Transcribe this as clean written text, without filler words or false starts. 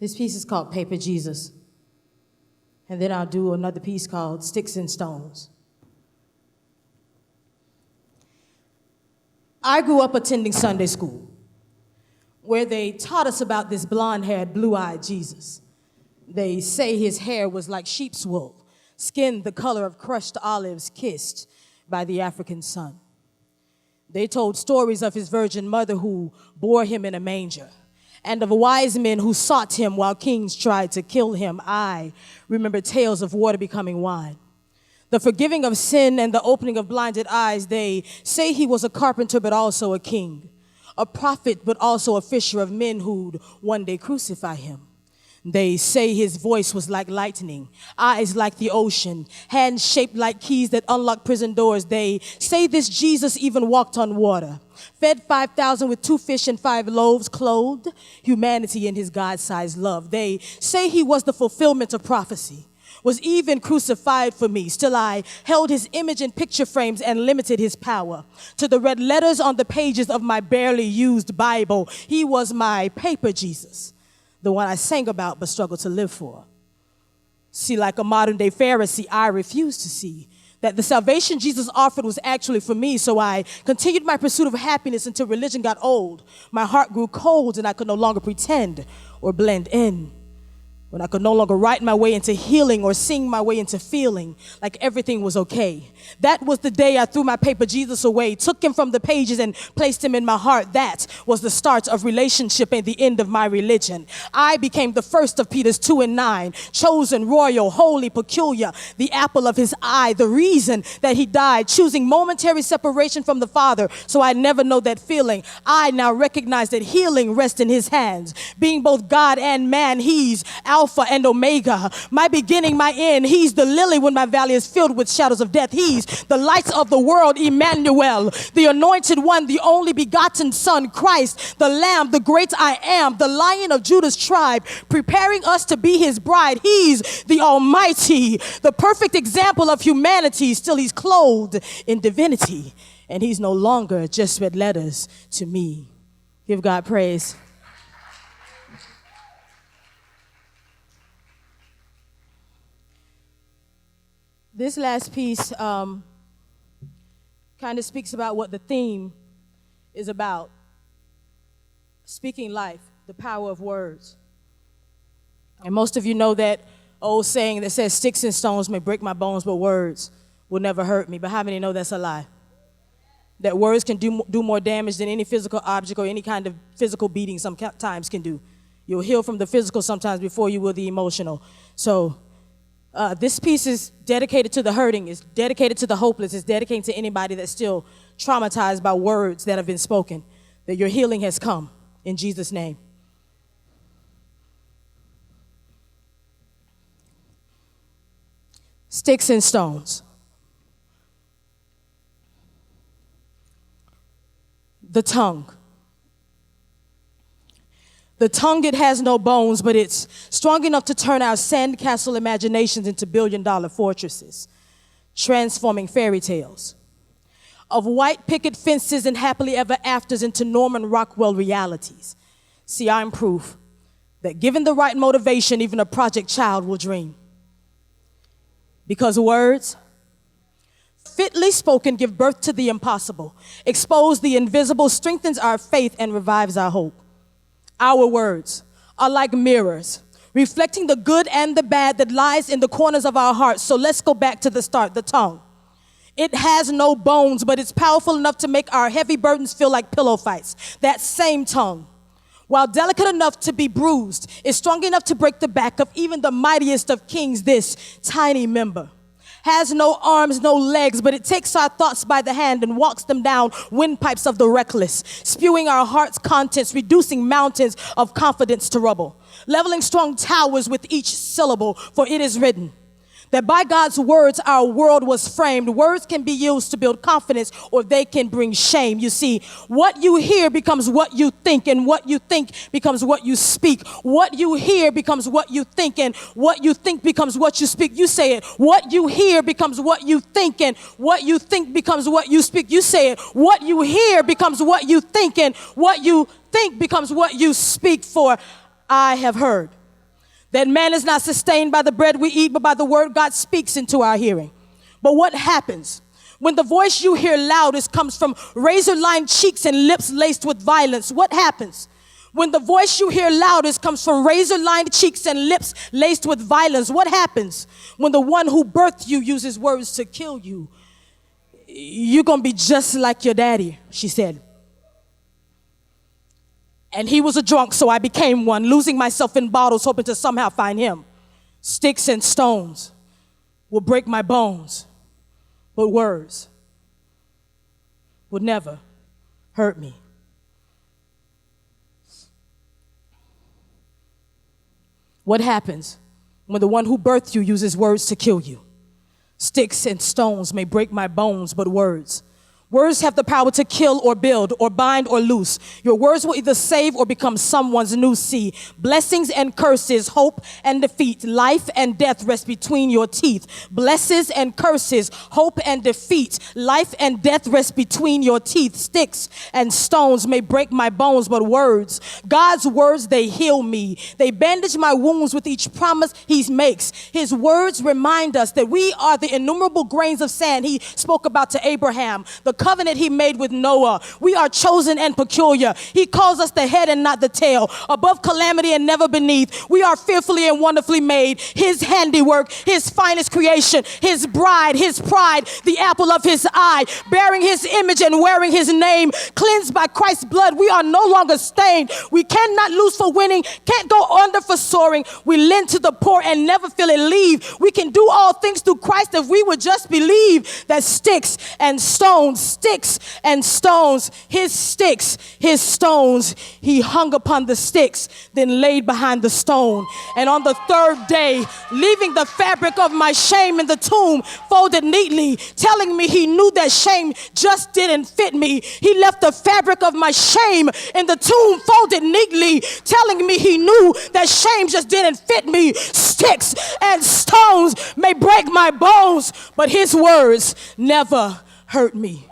This piece is called Paper Jesus. And then I'll do another piece called Sticks and Stones. I grew up attending Sunday school, where they taught us about this blonde-haired, blue-eyed Jesus. They say his hair was like sheep's wool, skin the color of crushed olives kissed by the African sun. They told stories of his virgin mother who bore him in a manger, and of wise men who sought him while kings tried to kill him. I remember tales of water becoming wine, the forgiving of sin and the opening of blinded eyes. They say he was a carpenter but also a king, a prophet but also a fisher of men who'd one day crucify him. They say his voice was like lightning, eyes like the ocean, hands shaped like keys that unlock prison doors. They say this Jesus even walked on water, fed 5,000 with 2 fish and 5 loaves, clothed humanity in his God-sized love. They say he was the fulfillment of prophecy, was even crucified for me. Still I held his image in picture frames and limited his power to the red letters on the pages of my barely used Bible. He was my paper Jesus, the one I sang about but struggled to live for. See, like a modern-day Pharisee, I refused to see that the salvation Jesus offered was actually for me, so I continued my pursuit of happiness until religion got old. My heart grew cold, and I could no longer pretend or blend in. When I could no longer write my way into healing or sing my way into feeling like everything was okay. That was the day I threw my paper Jesus away, took him from the pages and placed him in my heart. That was the start of relationship and the end of my religion. I became the first of Peter's 2 and 9, chosen, royal, holy, peculiar, the apple of his eye, the reason that he died, choosing momentary separation from the Father so I never know that feeling. I now recognize that healing rests in his hands. Being both God and man, he's Alpha and Omega, my beginning, my end. He's the lily when my valley is filled with shadows of death. He's the light of the world, Emmanuel, the anointed one, the only begotten Son, Christ, the Lamb, the great I am, the Lion of Judah's tribe, preparing us to be his bride. He's the Almighty, the perfect example of humanity. Still, he's clothed in divinity, and he's no longer just red letters to me. Give God praise. This last piece kind of speaks about what the theme is about. Speaking life, the power of words. And most of you know that old saying that says, sticks and stones may break my bones, but words will never hurt me. But how many know that's a lie? That words can do more damage than any physical object or any kind of physical beating sometimes can do. You'll heal from the physical sometimes before you will the emotional. So this piece is dedicated to the hurting, it's dedicated to the hopeless, it's dedicated to anybody that's still traumatized by words that have been spoken, that your healing has come in Jesus' name. Sticks and stones. The tongue. The tongue, it has no bones, but it's strong enough to turn our sandcastle imaginations into billion-dollar fortresses, transforming fairy tales of white picket fences and happily ever afters into Norman Rockwell realities. See, I'm proof that given the right motivation, even a project child will dream. Because words, fitly spoken, give birth to the impossible, expose the invisible, strengthens our faith, and revives our hope. Our words are like mirrors, reflecting the good and the bad that lies in the corners of our hearts. So let's go back to the start, the tongue. It has no bones, but it's powerful enough to make our heavy burdens feel like pillow fights. That same tongue, while delicate enough to be bruised, is strong enough to break the back of even the mightiest of kings. This tiny member has no arms, no legs, but it takes our thoughts by the hand and walks them down windpipes of the reckless, spewing our heart's contents, reducing mountains of confidence to rubble, leveling strong towers with each syllable, for it is written that by God's words our world was framed. Words can be used to build confidence, or they can bring shame. You see, what you hear becomes what you think, and what you think becomes what you speak. What you hear becomes what you think, and what you think becomes what you speak. You say it. What you hear becomes what you think, and what you think becomes what you speak. You say it. What you hear becomes what you think, and what you think becomes what you speak. For I have heard that man is not sustained by the bread we eat, but by the word God speaks into our hearing. But what happens when the voice you hear loudest comes from razor-lined cheeks and lips laced with violence? What happens when the voice you hear loudest comes from razor-lined cheeks and lips laced with violence? What happens when the one who birthed you uses words to kill you? You're going to be just like your daddy, she said. And he was a drunk, so I became one, losing myself in bottles, hoping to somehow find him. Sticks and stones will break my bones, but words would never hurt me. What happens when the one who birthed you uses words to kill you? Sticks and stones may break my bones, but words have the power to kill or build or bind or loose. Your words will either save or become someone's new sea. Blessings and curses, hope and defeat, life and death rest between your teeth. Blessings and curses, hope and defeat, life and death rest between your teeth. Sticks and stones may break my bones, but words, God's words, they heal me. They bandage my wounds with each promise he makes. His words remind us that we are the innumerable grains of sand he spoke about to Abraham, the covenant he made with Noah. We are chosen and peculiar. He calls us the head and not the tail, above calamity and never beneath. We are fearfully and wonderfully made, his handiwork, his finest creation, his bride, his pride, the apple of his eye, bearing his image and wearing his name. Cleansed by Christ's blood, we are no longer stained. We cannot lose for winning, can't go under for soaring. We lend to the poor and never feel it leave. We can do all things through Christ if we would just believe. That sticks and stones, his sticks, his stones, he hung upon the sticks, then laid behind the stone. And on the third day, leaving the fabric of my shame in the tomb, folded neatly, telling me he knew that shame just didn't fit me. He left the fabric of my shame in the tomb, folded neatly, telling me he knew that shame just didn't fit me. Sticks and stones may break my bones, but his words never hurt me.